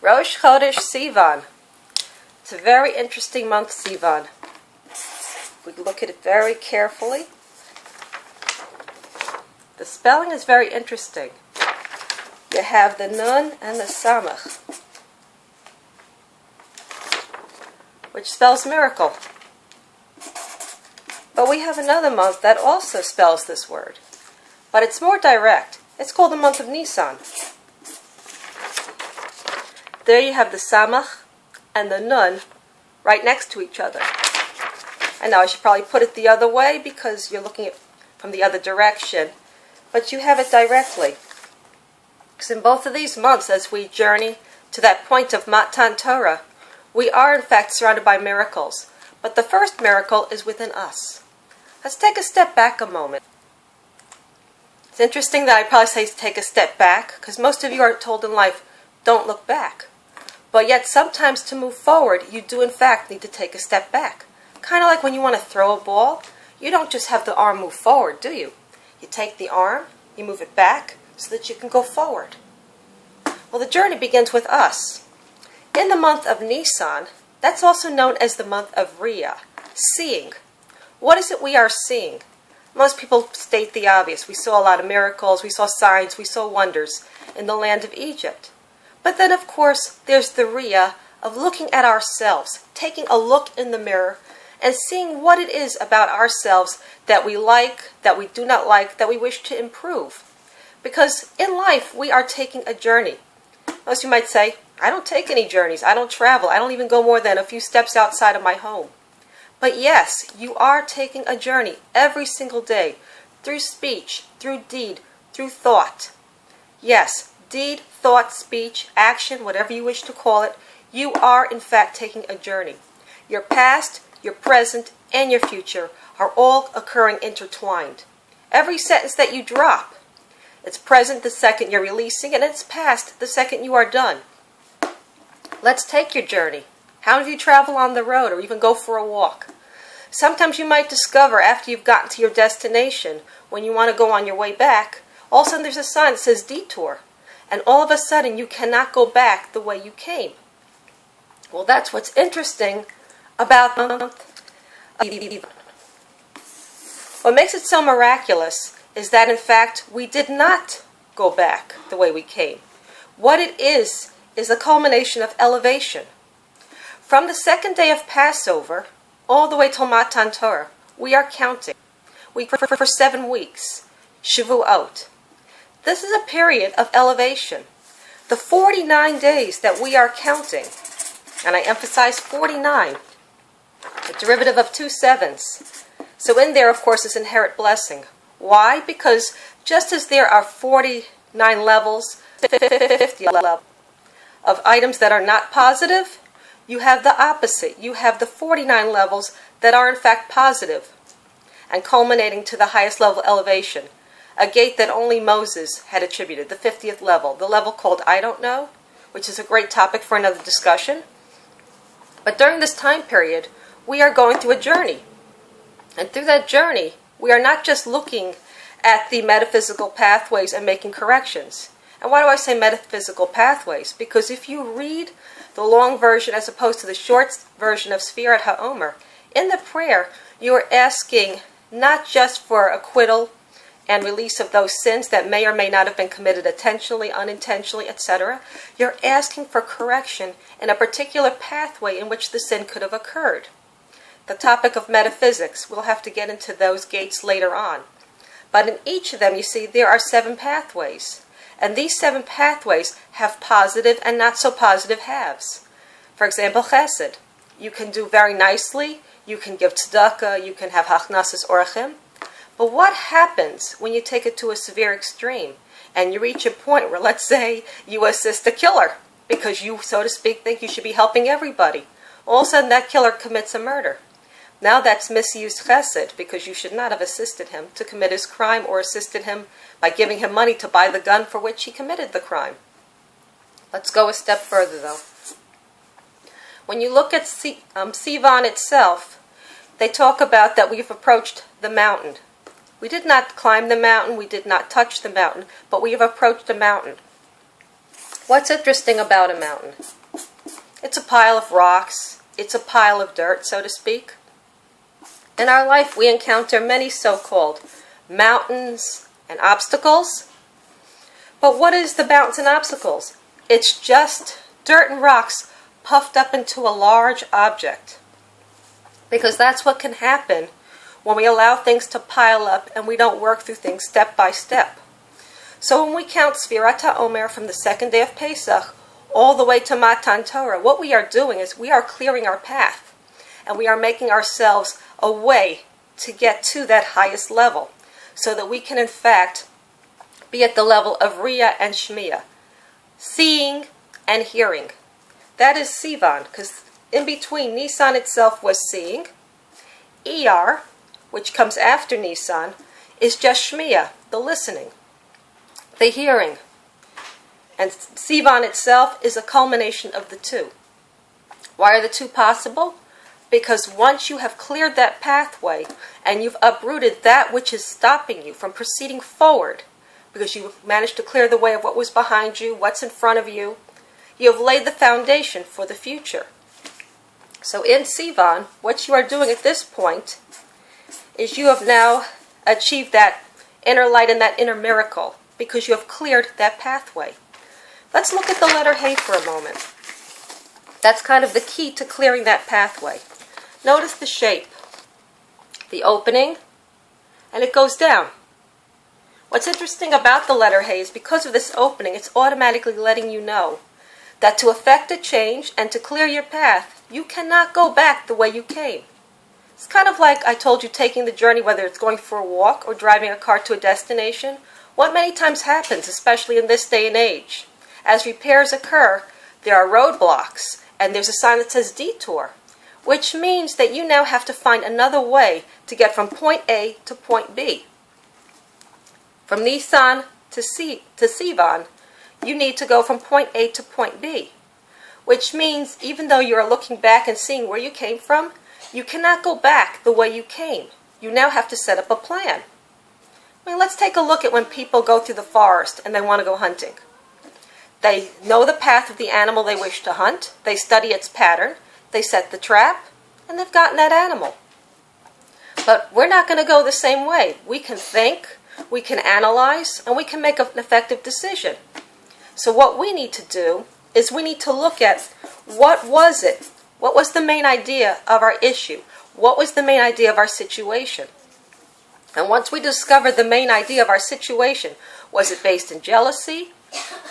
Rosh Chodesh Sivan. It's a very interesting month, Sivan. We look at it very carefully. The spelling is very interesting. You have the Nun and the Samach, which spells miracle. But we have another month that also spells this word. But it's more direct. It's called the month of Nissan. There you have the Samach and the Nun right next to each other. I know I should probably put it the other way because you're looking at it from the other direction. But you have it directly. Because in both of these months, as we journey to that point of Matan Torah, we are in fact surrounded by miracles. But the first miracle is within us. Let's take a step back a moment. It's interesting that I probably say take a step back, because most of you are told in life, don't look back. But yet sometimes to move forward, you do in fact need to take a step back. Kind of like when you want to throw a ball, you don't just have the arm move forward, do you? You take the arm, you move it back, so that you can go forward. Well, the journey begins with us. In the month of Nisan, that's also known as the month of Riyah, seeing. What is it we are seeing? Most people state the obvious. We saw a lot of miracles, we saw signs, we saw wonders in the land of Egypt. But then, of course, there's the Riyah of looking at ourselves, taking a look in the mirror, and seeing what it is about ourselves that we like, that we do not like, that we wish to improve. Because in life, we are taking a journey. Most of you might say, I don't take any journeys, I don't travel, I don't even go more than a few steps outside of my home. But yes, you are taking a journey every single day, through speech, through deed, through thought. Yes, deed, thought, speech, action, whatever you wish to call it, you are in fact taking a journey. Your past, your present, and your future are all occurring intertwined. Every sentence that you drop, it's present the second you're releasing, and it's past the second you are done. Let's take your journey. How many of you travel on the road or even go for a walk? Sometimes you might discover after you've gotten to your destination, when you want to go on your way back, all of a sudden there's a sign that says detour. And all of a sudden you cannot go back the way you came. Well, that's what's interesting about the month of Sivan. What makes it so miraculous is that in fact we did not go back the way we came. What it is a culmination of elevation. From the second day of Passover all the way till Matan Torah, we are counting. We for 7 weeks, Shavuot. This is a period of elevation. The 49 days that we are counting, and I emphasize 49, a derivative of 2 sevens. So in there, of course, is inherent blessing. Why? Because just as there are 49 levels, 50 levels of items that are not positive, you have the opposite. You have the 49 levels that are in fact positive and culminating to the highest level elevation. A gate that only Moses had attributed, the 50th level, the level called I don't know, which is a great topic for another discussion. But during this time period, we are going through a journey. And through that journey, we are not just looking at the metaphysical pathways and making corrections. And why do I say metaphysical pathways? Because if you read the long version as opposed to the short version of Sfirat HaOmer, in the prayer, you are asking not just for acquittal and release of those sins that may or may not have been committed intentionally, unintentionally, etc. You're asking for correction in a particular pathway in which the sin could have occurred. The topic of metaphysics, we'll have to get into those gates later on. But in each of them, you see, there are 7 pathways. And these 7 pathways have positive and not so positive halves. For example, chesed. You can do very nicely, you can give tzedakah, you can have hachnasas orachim. But what happens when you take it to a severe extreme and you reach a point where, let's say, you assist a killer because you, so to speak, think you should be helping everybody? All of a sudden that killer commits a murder. Now that's misused chesed because you should not have assisted him to commit his crime or assisted him by giving him money to buy the gun for which he committed the crime. Let's go a step further though. When you look at Sivan itself, they talk about that we've approached the mountain. We did not climb the mountain, we did not touch the mountain, but we have approached the mountain. What's interesting about a mountain? It's a pile of rocks. It's a pile of dirt, so to speak. In our life, we encounter many so-called mountains and obstacles. But what is the mountains and obstacles? It's just dirt and rocks puffed up into a large object. Because that's what can happen when we allow things to pile up and we don't work through things step by step. So when we count Sfirat HaOmer from the second day of Pesach all the way to Matan Torah, what we are doing is we are clearing our path. And we are making ourselves a way to get to that highest level. So that we can in fact be at the level of Riyah and Shmiya. Seeing and hearing. That is Sivan, because in between Nissan itself was seeing. Iyar, which comes after Nissan, is just Shmiya, the listening, the hearing. And Sivan itself is a culmination of the two. Why are the two possible? Because once you have cleared that pathway and you've uprooted that which is stopping you from proceeding forward, because you've managed to clear the way of what was behind you, what's in front of you, you have laid the foundation for the future. So in Sivan, what you are doing at this point is you have now achieved that inner light and that inner miracle because you have cleared that pathway. Let's look at the letter Haze for a moment. That's kind of the key to clearing that pathway. Notice the shape, the opening, and it goes down. What's interesting about the letter Haze, because of this opening, it's automatically letting you know that to effect a change and to clear your path, you cannot go back the way you came. It's kind of like I told you taking the journey, whether it's going for a walk or driving a car to a destination. What many times happens, especially in this day and age? As repairs occur, there are roadblocks, and there's a sign that says detour, which means that you now have to find another way to get from point A to point B. From Nissan to Sivan, you need to go from point A to point B, which means even though you are looking back and seeing where you came from, you cannot go back the way you came. You now have to set up a plan. I mean, let's take a look at when people go through the forest and they want to go hunting. They know the path of the animal they wish to hunt, they study its pattern, they set the trap, and they've gotten that animal. But we're not going to go the same way. We can think, we can analyze, and we can make an effective decision. So what we need to do is we need to look at what was it? What was the main idea of our issue? What was the main idea of our situation? And once we discover the main idea of our situation, was it based in jealousy?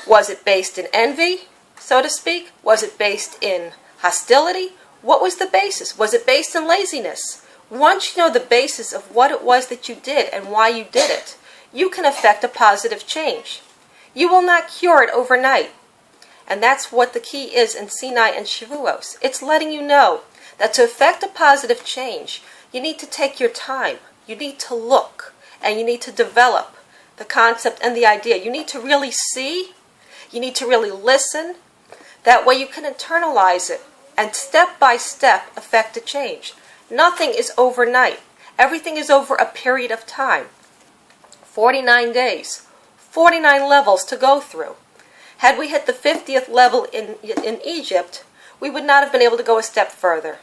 Was it based in envy, so to speak? Was it based in hostility? What was the basis? Was it based in laziness? Once you know the basis of what it was that you did and why you did it, you can effect a positive change. You will not cure it overnight. And that's what the key is in Sinai and Shavuos. It's letting you know that to effect a positive change, you need to take your time. You need to look, and you need to develop the concept and the idea. You need to really see. You need to really listen. That way you can internalize it and step by step effect a change. Nothing is overnight. Everything is over a period of time. 49 days. 49 levels to go through. Had we hit the 50th level in Egypt, we would not have been able to go a step further.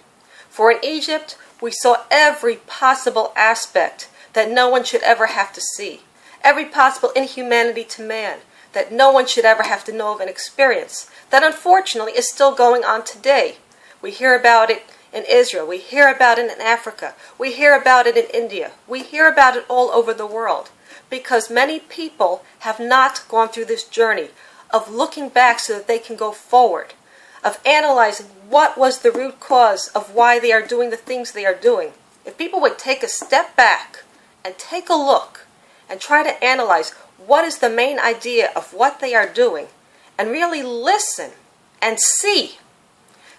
For in Egypt, we saw every possible aspect that no one should ever have to see. Every possible inhumanity to man that no one should ever have to know of and experience. That unfortunately is still going on today. We hear about it in Israel. We hear about it in Africa. We hear about it in India. We hear about it all over the world. Because many people have not gone through this journey of looking back so that they can go forward, of analyzing what was the root cause of why they are doing the things they are doing. If people would take a step back and take a look and try to analyze what is the main idea of what they are doing and really listen and see,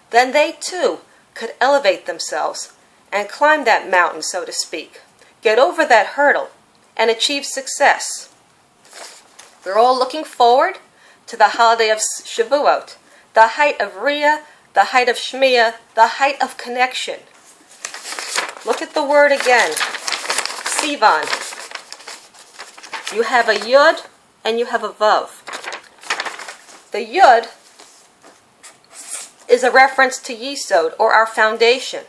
then they too could elevate themselves and climb that mountain, so to speak, get over that hurdle and achieve success. We're all looking forward to the holiday of Shavuot, the height of Riyah, the height of Shmiya, the height of connection. Look at the word again, Sivan. You have a Yud and you have a Vav. The Yud is a reference to Yisod, or our foundation.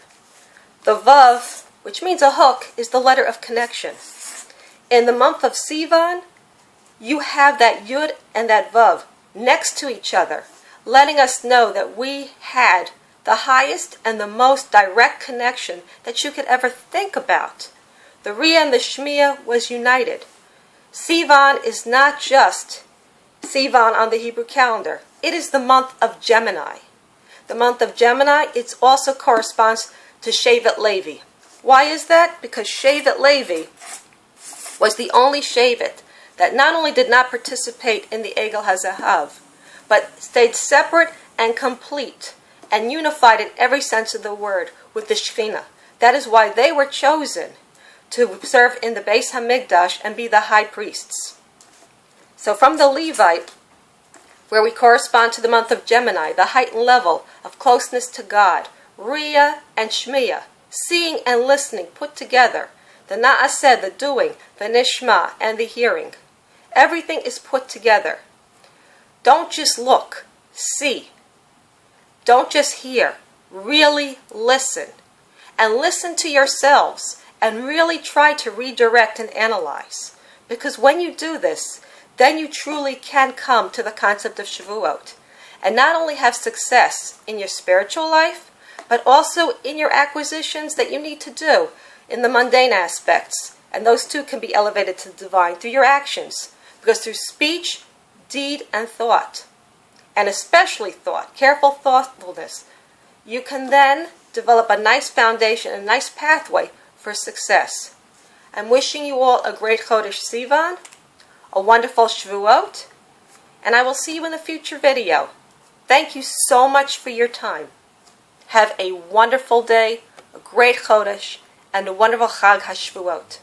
The Vav, which means a hook, is the letter of connection. In the month of Sivan, you have that Yud and that Vav next to each other, letting us know that we had the highest and the most direct connection that you could ever think about. The Riyah and the Shmiya was united. Sivan is not just Sivan on the Hebrew calendar. It is the month of Gemini. The month of Gemini, it also corresponds to Shevet Levi. Why is that? Because Shevet Levi was the only Shevet that not only did not participate in the Egel HaZahav, but stayed separate and complete and unified in every sense of the word with the Shekhinah. That is why they were chosen to serve in the Beis HaMikdash and be the high priests. So from the Levite, where we correspond to the month of Gemini, the heightened level of closeness to God, Riyah and Shmiya, seeing and listening put together, the Na'aseh, the doing, the Nishma, and the hearing. Everything is put together. Don't just look, see. Don't just hear, really listen. And listen to yourselves and really try to redirect and analyze. Because when you do this, then you truly can come to the concept of Shavuot. And not only have success in your spiritual life, but also in your acquisitions that you need to do in the mundane aspects. And those too can be elevated to the divine through your actions. Because through speech, deed, and thought, and especially thought, careful thoughtfulness, you can then develop a nice foundation, a nice pathway for success. I'm wishing you all a great Chodesh Sivan, a wonderful Shavuot, and I will see you in the future video. Thank you so much for your time. Have a wonderful day, a great Chodesh, and a wonderful Chag HaShavuot.